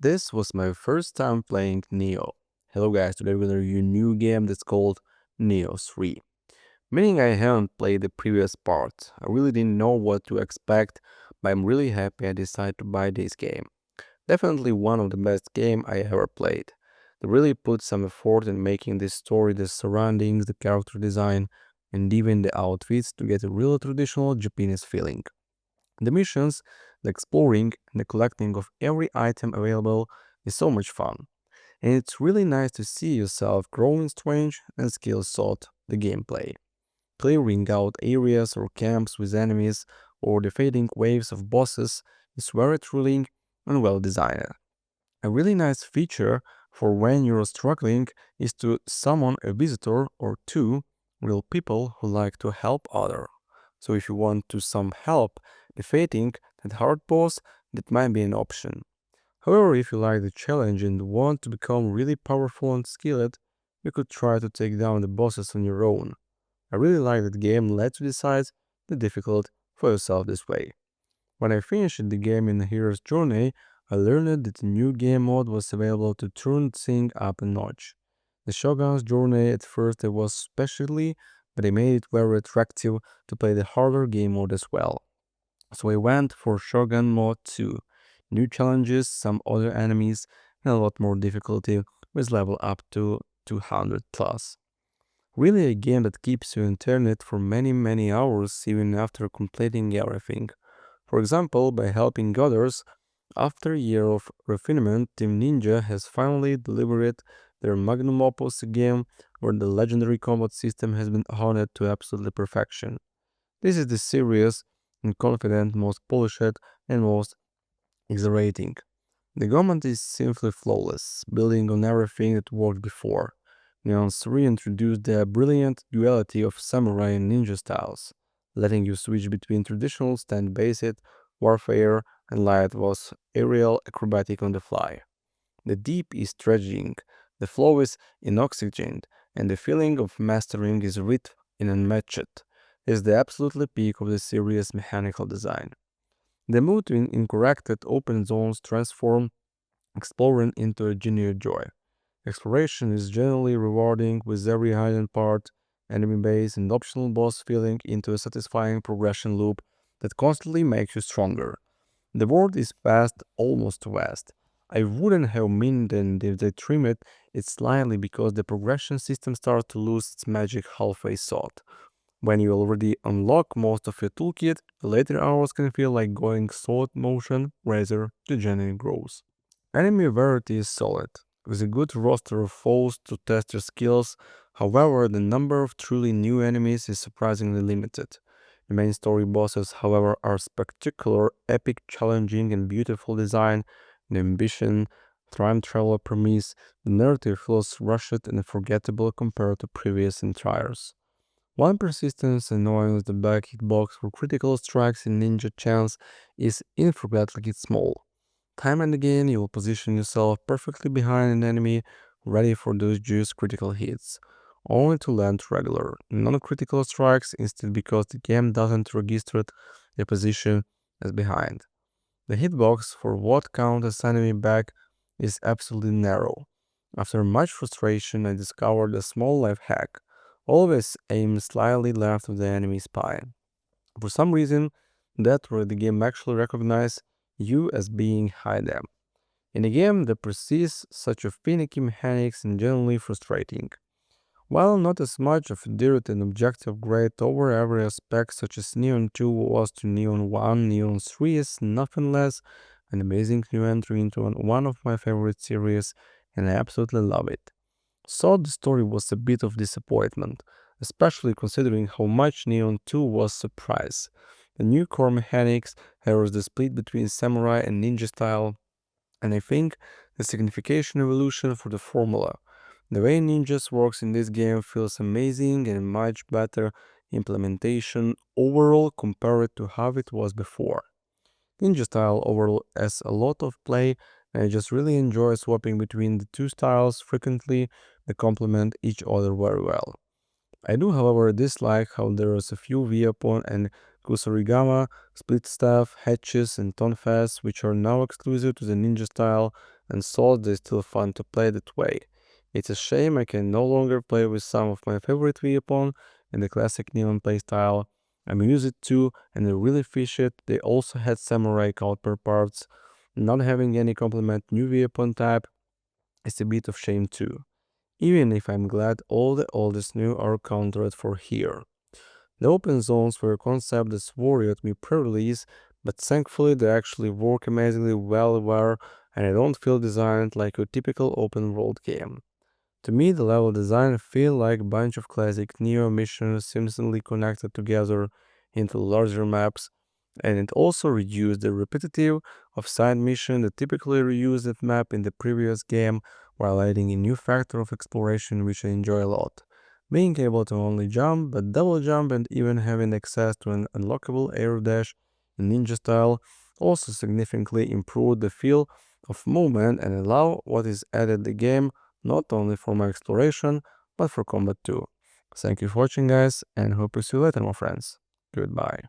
This was my first time playing Nioh. Hello guys, today we're gonna review a new game that's called Nioh 3. Meaning I haven't played the previous part. I really didn't know what to expect, but I'm really happy I decided to buy this game. Definitely one of the best game I ever played. They really put some effort in making this story, the surroundings, the character design, and even the outfits to get a real traditional Japanese feeling. The missions, the exploring, and the collecting of every item available is so much fun. And it's really nice to see yourself growing strange and skill sought the gameplay. Clearing out areas or camps with enemies or defeating waves of bosses is very thrilling and well designed. A really nice feature for when you're struggling is to summon a visitor or two real people who like to help others. So if you want to some help defeating that hard boss, that might be an option. However, if you like the challenge and want to become really powerful and skilled, you could try to take down the bosses on your own. I really like that game lets you decide the difficult for yourself this way. When I finished the game in the Hero's Journey, I learned that the new game mode was available to turn things up a notch. The Shogun's Journey at first it was specially, but I made it very attractive to play the harder game mode as well. So I went for Shogun mode 2. New challenges, some other enemies, and a lot more difficulty with level up to 200 plus. Really a game that keeps you entertained for many hours even after completing everything. For example, by helping others, after a year of refinement, Team Ninja has finally delivered their magnum opus game where the legendary combat system has been honed to absolute perfection. This is the serious and confident, most polished, and most exhilarating. The combat is simply flawless, building on everything that worked before. Neon 3 introduced the brilliant duality of samurai and ninja styles, letting you switch between traditional stand-based warfare and light was aerial acrobatic on the fly. The deep is dredging, the flow is inoxygened, and the feeling of mastering is rich and unmatched. Is the absolutely peak of the series' mechanical design. The mood in incorrected open zones transform exploring into a genuine joy. Exploration is generally rewarding with every hidden part, enemy base, and optional boss feeling into a satisfying progression loop that constantly makes you stronger. The world is vast, almost vast. I wouldn't have minded if they trimmed it slightly because the progression system starts to lose its magic halfway thought. When you already unlock most of your toolkit, the later hours can feel like going slow motion rather than genuine growth. Enemy variety is solid, with a good roster of foes to test your skills. However, the number of truly new enemies is surprisingly limited. The main story bosses, however, are spectacular, epic, challenging, and beautiful design. The ambition, time travel premise, the narrative feels rushed and forgettable compared to previous entries. One persistence annoyance the back hitbox for critical strikes in ninja chance is infrequently small. Time and again, you will position yourself perfectly behind an enemy, ready for those juice critical hits, only to land regular, non-critical strikes instead because the game doesn't register the position as behind. The hitbox for what counts as enemy back is absolutely narrow. After much frustration, I discovered a small life hack. Always aim slightly left of the enemy spine. For some reason, that where the game actually recognizes you as being high them. In a game that persists such a finicky mechanics and generally frustrating. While not as much of a direct and objective grade over every aspect such as Neon 2 was to Neon 1, Neon 3 is nothing less an amazing new entry into one of my favorite series and I absolutely love it. So the story was a bit of disappointment, especially considering how much Neon 2 was surprise. The new core mechanics, here's the split between samurai and ninja style, and I think the signification evolution for the formula. The way ninjas works in this game feels amazing and much better implementation overall compared to how it was before. Ninja style overall has a lot of play and I just really enjoy swapping between the two styles frequently. They complement each other very well. I do, however, dislike how there is a few Viapon and Kusarigama, split staff, hatches, and tonfas which are now exclusive to the ninja style and thought they're still fun to play that way. It's a shame I can no longer play with some of my favorite weapons in the classic Neon playstyle. I'm used it too, and I really fish it. They also had samurai counterparts. Not having any complement new weapon type is a bit of shame too. Even if I'm glad all the oldest new are countered for here. The open zones were a concept that worried me pre-release, but thankfully they actually work amazingly well where and I don't feel designed like a typical open world game. To me, the level design feel like a bunch of classic Neo missions seamlessly connected together into larger maps, and it also reduced the repetitive of side mission that typically reused that map in the previous game while adding a new factor of exploration which I enjoy a lot. Being able to only jump but double jump and even having access to an unlockable air dash in ninja style also significantly improved the feel of movement and allow what is added the game not only for my exploration but for combat too. Thank you for watching guys and hope to see you later my friends. Goodbye.